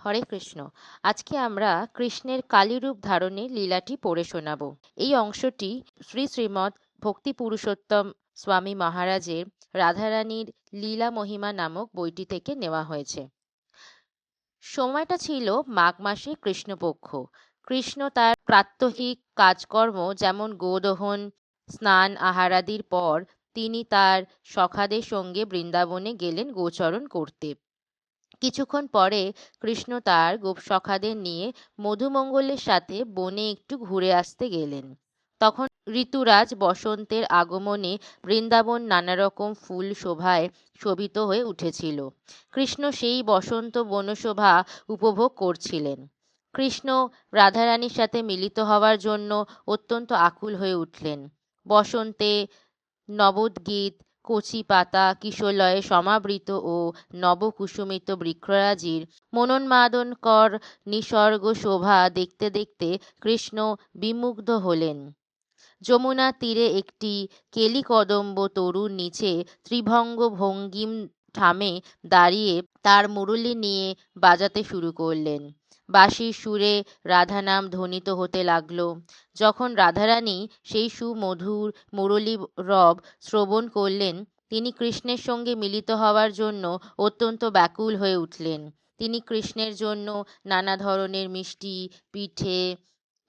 হরে কৃষ্ণ। আজকে আমরা কৃষ্ণের কালীরূপ ধারণের লীলাটি পড়ে শোনাব। এই অংশটি শ্রীমৎ ভক্তি পুরুষোত্তম স্বামী মহারাজের রাধারানীর লীলা মহিমা নামক বইটি থেকে নেওয়া হয়েছে। সময়টা ছিল মাঘ মাসে কৃষ্ণপক্ষ। কৃষ্ণ তার প্রাত্যহিক কাজকর্ম যেমন গোদহন, স্নান আহারাদির পর তিনি তার সখাদের সঙ্গে বৃন্দাবনে গেলেন গোচরণ করতে। কিছুক্ষণ পরে কৃষ্ণ তার গোপসখাদের নিয়ে মধুমঙ্গলের সাথে বনে একটু ঘুরে আসতে গেলেন। তখন ঋতুরাজ বসন্তের আগমনে বৃন্দাবন নানারকম ফুল শোভায় শোভিত হয়ে উঠেছিল। কৃষ্ণ সেই বসন্ত বনশোভা উপভোগ করছিলেন। কৃষ্ণ রাধারানীর সাথে মিলিত হওয়ার জন্য অত্যন্ত আকুল হয়ে উঠলেন। বসন্তে নবোদ্গীত, কচি পাতা, কিশলয়ে সমাবৃত ও নবকুসুমিত বৃক্ষরাজির মনোন্মাদনকর নিসর্গ শোভা দেখতে দেখতে কৃষ্ণ বিমুগ্ধ হলেন। যমুনা তীরে একটি কেলিকদম্ব তরুর নিচে ত্রিভঙ্গ ভঙ্গিম ঠামে দাঁড়িয়ে তার মুরলি নিয়ে বাজাতে শুরু করলেন। বাঁশির সুরে রাধানাম ধ্বনিত হতে লাগল। যখন রাধারানী সেই সুমধুর মুরলী রব শ্রবণ করলেন, তিনি কৃষ্ণের সঙ্গে মিলিত হওয়ার জন্য অত্যন্ত ব্যাকুল হয়ে উঠলেন। তিনি কৃষ্ণের জন্য নানা ধরনের মিষ্টি পিঠে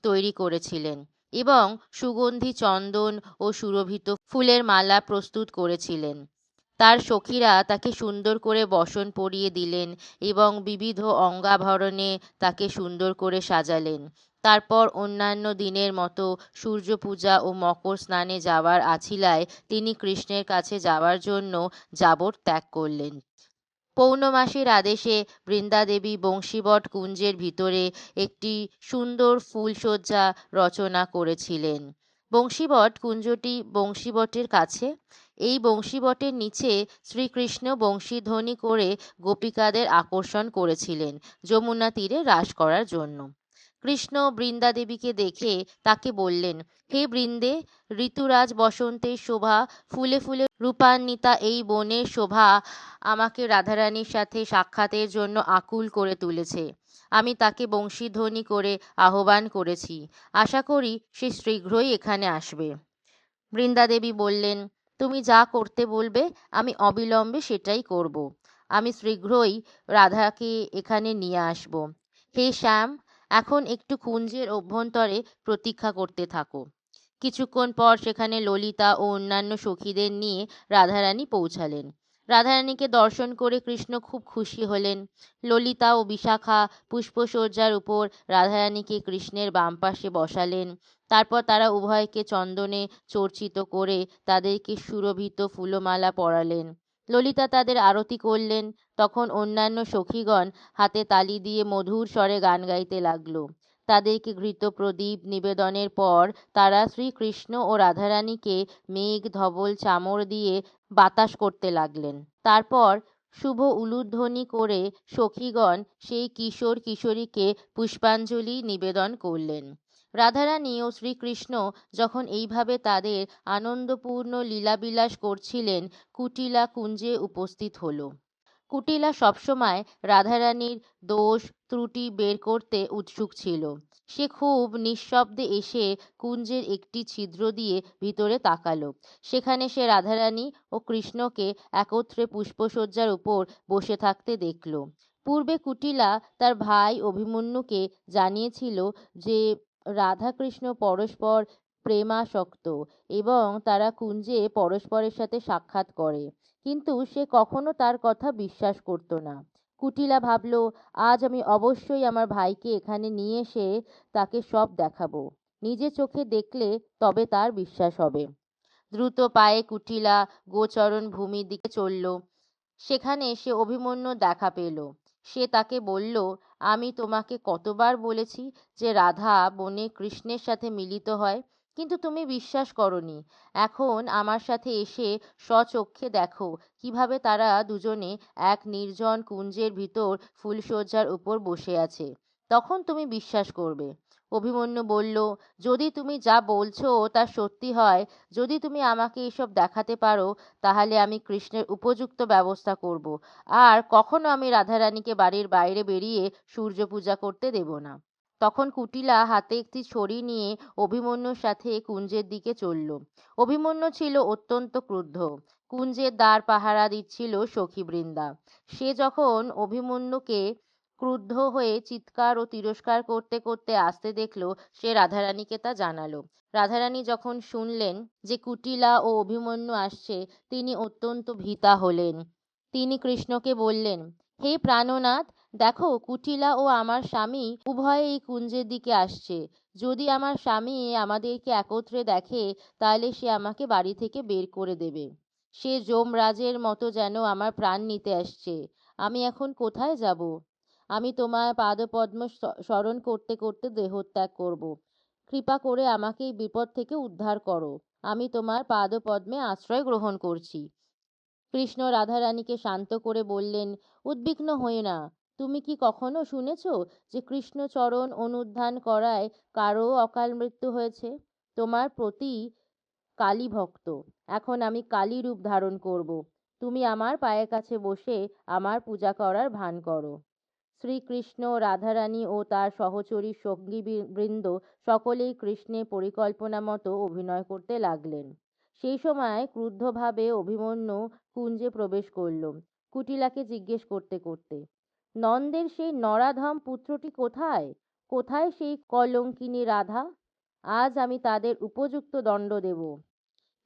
তৈরি করেছিলেন এবং সুগন্ধি চন্দন ও সুরভিত ফুলের মালা প্রস্তুত করেছিলেন। তার সখীরা তাকে সুন্দর করে বসন পরিয়ে দিলেন এবং বিবিধ অঙ্গাভরণে তাকে সুন্দর করে সাজালেন। তারপর অন্যান্য দিনের মতো সূর্য পূজা ও মকর স্নানে যাওয়ার আছিলায় তিনি কৃষ্ণের কাছে যাওয়ার জন্য যাবর ত্যাগ করলেন। পৌর্ণমাসীর আদেশে বৃন্দাদেবী বংশীবট কুঞ্জের ভিতরে একটি সুন্দর ফুলশয্যা রচনা করেছিলেন। বংশীবট কুঞ্জটি বংশীবটের কাছে। এই বংশীবটের নিচে শ্রীকৃষ্ণ বংশীধ্বনি করে গোপিকাদের আকর্ষণ করেছিলেন যমুনা তীরে রাস করার জন্য। কৃষ্ণ বৃন্দাদেবীকে দেখে তাকে বললেন, হে বৃন্দে, ঋতুরাজ বসন্তের শোভা, ফুলে ফুলে রূপান্বিতা এই বনের শোভা আমাকে রাধারানীর সাথে সাক্ষাতের জন্য আকুল করে তুলেছে। আমি তাকে বংশীধ্বনি করে আহ্বান করেছি। আশা করি সে শীঘ্রই এখানে আসবে। বৃন্দাদেবী বললেন, তুমি যা করতে বলবে আমি অবিলম্বে সেটাই করব। আমি শীঘ্রই রাধাকে এখানে নিয়ে আসব। হে শ্যাম, এখন একটু কুঞ্জের অভ্যন্তরে প্রতীক্ষা করতে থাকো। কিছুক্ষণ পর সেখানে ললিতা ও অন্যান্য সখীদের নিয়ে রাধারানী পৌঁছালেন। রাধারানীকে দর্শন করে কৃষ্ণ খুব খুশি হলেন। ললিতা ও বিশাখা পুষ্পশয্যার উপর রাধারানীকে কৃষ্ণের বাম পাশে বসালেন। তারপর তারা উভয়কে চন্দনে চর্চিত করে তাদেরকে সুরভিত ফুলমালা পরালেন। ললিতা তাদের আরতি করলেন। তখন অন্যান্য সখীগণ হাতে তালি দিয়ে মধুর স্বরে গান গাইতে লাগলো। তাদেরকে ঘৃত প্রদীপ নিবেদনের পর তারা শ্রীকৃষ্ণ ও রাধারানীকে মেঘ ধবল চামর দিয়ে বাতাস করতে লাগলেন। তারপর শুভ উলুধ্বনি করে সখীগণ সেই কিশোর কিশোরীকে পুষ্পাঞ্জলি নিবেদন করলেন। রাধারানী ও শ্রীকৃষ্ণ যখন এইভাবে তাদের আনন্দপূর্ণ লীলাবিলাস করছিলেন, কুটিলা কুঞ্জে উপস্থিত হলো। কুটিলা সবসময় রাধারানীর দোষ ত্রুটি বের করতে উৎসুক ছিল। সে খুব নিঃশব্দে এসে কুঞ্জের একটি ছিদ্র দিয়ে ভিতরে তাকালো। সেখানে সে রাধারানী ও কৃষ্ণকে একত্রে পুষ্পশয্যার উপর বসে থাকতে দেখল। পূর্বে কুটিলা তার ভাই অভিমন্যুকে জানিয়েছিল যে রাধাকৃষ্ণ পরস্পর প্রেমাসক্ত এবং তারা কুঞ্জে পরস্পরের সাথে সাক্ষাৎ করে, কিন্তু সে কখনো তার কথা বিশ্বাস করত না। কুটিলা ভাবল, আজ আমি অবশ্যই আমার ভাইকে এখানে নিয়ে এসে তাকে সব দেখাবো। নিজে চোখে দেখলে তবে তার বিশ্বাস হবে। দ্রুত পায়ে কুটিলা গোচরণ ভূমির দিকে চলল। সেখানে সে অভিমন্যু দেখা পেল। সে তাকে বলল, আমি তোমাকে কতবার বলেছি যে রাধা বনে কৃষ্ণের সাথে মিলিত হয়, কিন্তু তুমি বিশ্বাস করনি। এখন আমার সাথে এসে স্বচক্ষে দেখো কিভাবে তারা দুজনে এক নির্জন কুঞ্জের ভিতর ফুলশয্যার উপর বসে আছে, তখন তুমি বিশ্বাস করবে। অভিমন্যু বলল, যদি তুমি যা বলছো তা সত্যি হয়, যদি তুমি আমাকে এসব দেখাতে পারো, তাহলে আমি কৃষ্ণের উপযুক্ত ব্যবস্থা করব, আর কখনো আমি রাধারানীকে বাড়ির বাইরে বেরিয়ে সূর্য পূজা করতে দেব না। তখন কুটিলা হাতে একটি ছড়ি নিয়ে অভিমন্যুর সাথে কুঞ্জের দিকে চলল। অভিমন্যু ছিল অত্যন্ত ক্রুদ্ধ। কুঞ্জের দ্বার পাহারা দিচ্ছিল সখীবৃন্দা। সে যখন অভিমন্যুকে ক্রুদ্ধ হয়ে চিৎকার ও তিরস্কার করতে করতে আসতে দেখল, সে রাধারানীকে তা জানালো। রাধারানী যখন শুনলেন যে কুটিলা ও অভিমন্যু আসছে, তিনি অত্যন্ত ভীতা হলেন। তিনি কৃষ্ণকে বললেন, হে প্রাণনাথ, দেখো কুটিলা ও আমার স্বামী উভয়ে এই কুঞ্জের দিকে আসছে। যদি আমার স্বামী আমাদেরকে একত্রে দেখে, তাহলে সে আমাকে বাড়ি থেকে বের করে দেবে। সে যমরাজের মতো যেন আমার প্রাণ নিতে আসছে। আমি এখন কোথায় যাব? আমি তোমার পাদপদ্ম স্মরণ করতে করতে দেহত্যাগ করব। কৃপা করে আমাকে এই বিপদ থেকে উদ্ধার করো। আমি তোমার পাদপদ্মে আশ্রয় গ্রহণ করছি। কৃষ্ণ রাধারানীকে শান্ত করে বললেন, উদ্বিগ্ন হয়ে না। তুমি কি কখনো শুনেছ যে কৃষ্ণচরণ অনুধ্যান করায় কারও অকাল মৃত্যু হয়েছে? তোমার প্রতি কালী ভক্ত। এখন আমি কালী রূপ ধারণ করব। তুমি আমার পায়ের কাছে বসে আমার পূজা করার ভান করো। শ্রীকৃষ্ণ, রাধারানী ও তার সহচরী সঙ্গী বৃন্দ সকলেই কৃষ্ণের পরিকল্পনা মতো অভিনয় করতে লাগলেন। সেই সময় ক্রুদ্ধভাবে অভিমন্যু কুঞ্জে প্রবেশ করল, কুটিলাকে জিজ্ঞেস করতে করতে, নন্দের সেই নরাধম পুত্রটি কোথায়? কোথায় সেই কলঙ্কিনী রাধা? আজ আমি তাদের উপযুক্ত দণ্ড দেব।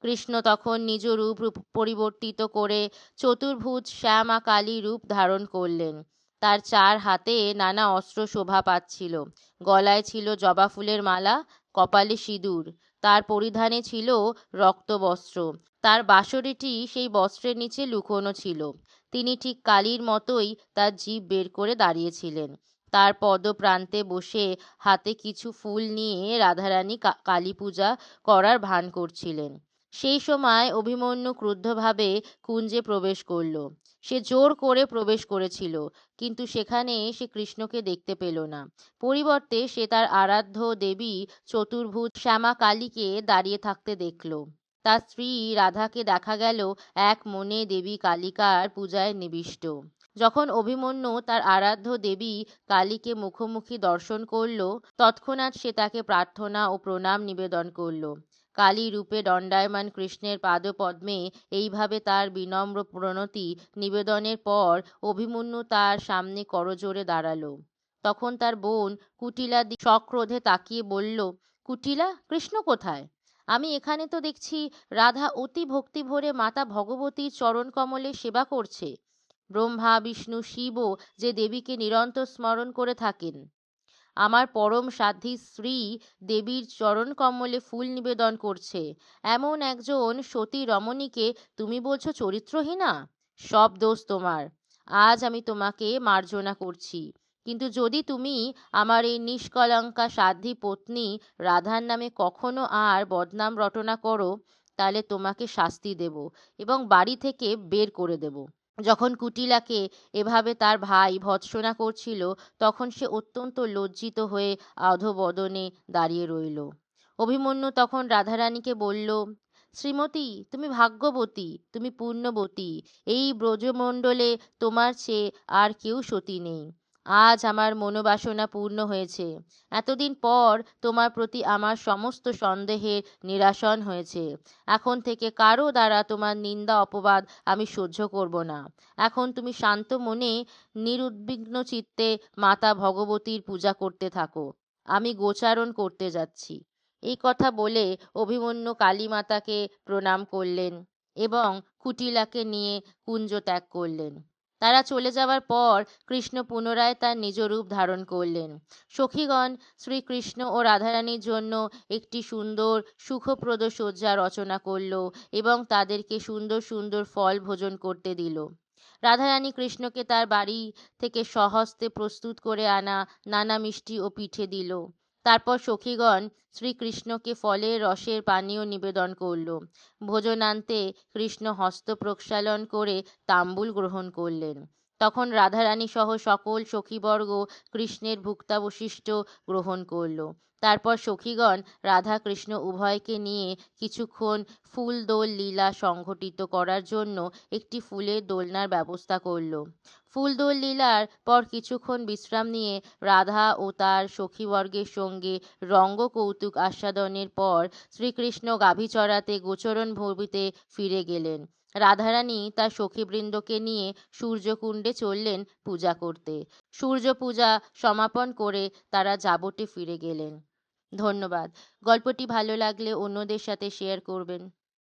কৃষ্ণ তখন নিজ রূপ পরিবর্তিত করে চতুর্ভুজ শ্যামা কালী রূপ ধারণ করলেন। তার চার হাতে নানা অস্ত্র শোভা পাচ্ছিল। গলায় ছিল জবা ফুলের মালা, কপালে সিঁদুর। তার পরিধানে ছিল রক্তবস্ত্র। তার বাঁশরিটি সেই বস্ত্রের নিচে লুকোনো ছিল। তিনি ঠিক কালীর মতোই তার জিভ বের করে দাঁড়িয়েছিলেন। তার পদপ্রান্তে বসে হাতে কিছু ফুল নিয়ে রাধারানী কালী পূজা করার ভান করছিলেন। সেই সময় অভিমন্যু ক্রুদ্ধভাবে কুঞ্জে প্রবেশ করল। সে জোর করে প্রবেশ করেছিল, কিন্তু সেখানে সে কৃষ্ণকে দেখতে পেল না। পরিবর্তে সে তার আরাধ্য দেবী চতুর্ভুজ শ্যামা কালীকে দাঁড়িয়ে থাকতে দেখল। তার স্ত্রী রাধাকে দেখা গেল এক মনে দেবী কালিকার পূজায় নিবিষ্ট। যখন অভিমন্যু তার আরাধ্য দেবী কালীকে মুখোমুখি দর্শন করল, তৎক্ষণাৎ সে তাকে প্রার্থনা ও প্রণাম নিবেদন করল। কালী রূপে দণ্ডায়মান কৃষ্ণের পাদপদ্মে এইভাবে তার বিনম্র প্রণতি নিবেদনের পর অভিমন্যু তার সামনে করজোড়ে দাঁড়ালো। তখন তার বোন কুটিলা সক্রোধে তাকিয়ে বলল, কুটিলা, কৃষ্ণ কোথায়? আমি এখানে তো দেখছি রাধা অতি ভক্তি ভরে মাতা ভগবতীর চরণ কমলে সেবা করছে। ব্রহ্মা, বিষ্ণু, শিবও যে দেবীকে নিরন্তর স্মরণ করে থাকেন। আমার পরম সাধ্বী শ্রী দেবীর চরণ কমলে ফুল নিবেদন করছে। এমন একজন সতী রমণীকে তুমি বলছো চরিত্রহীনা? সব দোষ তোমার। আজ আমি তোমাকে মার্জনা করছি। কিন্তু যদি তুমি আমার এই নিষ্কলঙ্কা সাধ্বী পত্নী রাধার নামে কখনো আর বদনাম রটনা করো, তাহলে তোমাকে শাস্তি দেব এবং বাড়ি থেকে বের করে দেব। যখন কুটিলাকে এভাবে তার ভাই ভর্ৎসনা করছিল, তখন সে অত্যন্ত লজ্জিত হয়ে অধোবদনে দাঁড়িয়ে রইল। অভিমন্যু তখন রাধারানীকে বলল, শ্রীমতী, তুমি ভাগ্যবতী, তুমি পুণ্যবতী। এই ব্রজমণ্ডলে তোমার চেয়ে আর কেউ সতী নেই। আজ আমার মনোবাসনা পূর্ণ হয়েছে। এতদিন পর তোমার প্রতি আমার সমস্ত সন্দেহের নিরাসন হয়েছে। এখন থেকে কারো দ্বারা তোমার নিন্দা অপবাদ আমি সহ্য করব না। এখন তুমি শান্ত মনে নিরুদ্বিগ্ন চিত্তে মাতা ভগবতীর পূজা করতে থাকো। আমি গোচারণ করতে যাচ্ছি। এই কথা বলে অভিমন্যু কালী মাতাকে প্রণাম করলেন এবং কুটিলাকে নিয়ে কুঞ্জ ত্যাগ করলেন। তারা চলে যাওয়ার পর কৃষ্ণ পুনরায় তার নিজ রূপ ধারণ করলেন। সখীগণ শ্রীকৃষ্ণ ও রাধারানীর জন্য একটি সুন্দর সুখপ্রদ শয্যা রচনা করল এবং তাদেরকে সুন্দর সুন্দর ফল ভোজন করতে দিল। রাধারানী কৃষ্ণকে তার বাড়ি থেকে স্বহস্তে প্রস্তুত করে আনা নানা মিষ্টি ও পিঠে দিল। তারপর সখীগণ শ্রীকৃষ্ণকে ফলের রসের পানীয় নিবেদন করল। ভোজনান্তে কৃষ্ণ হস্ত প্রক্ষালন করে তাম্বুল গ্রহণ করলেন। তখন রাধারানী সহ সকল সখীবর্গ কৃষ্ণের ভুক্তাবশিষ্ট গ্রহণ করল। তারপর সখীগণ রাধা কৃষ্ণ উভয়কে নিয়ে কিছুক্ষণ ফুল দোল লীলা সংঘটিত করার জন্য একটি ফুলের দোলনার ব্যবস্থা করল। ফুল দোল লীলার পর কিছুক্ষণ বিশ্রাম নিয়ে রাধা ও তার সখীবর্গের সঙ্গে রঙ্গ কৌতুক আস্বাদনের পর শ্রীকৃষ্ণ গাভী চড়াতে গোচরণ ভূমিতে ফিরে গেলেন। রাধারানী তার সখীবৃন্দকে নিয়ে সূর্যকুণ্ডে চললেন পূজা করতে। সূর্য পূজা সমাপন করে তারা যাবটে ফিরে গেলেন। ধন্যবাদ। গল্পটি ভালো লাগলে অন্যদের সাথে শেয়ার করবেন।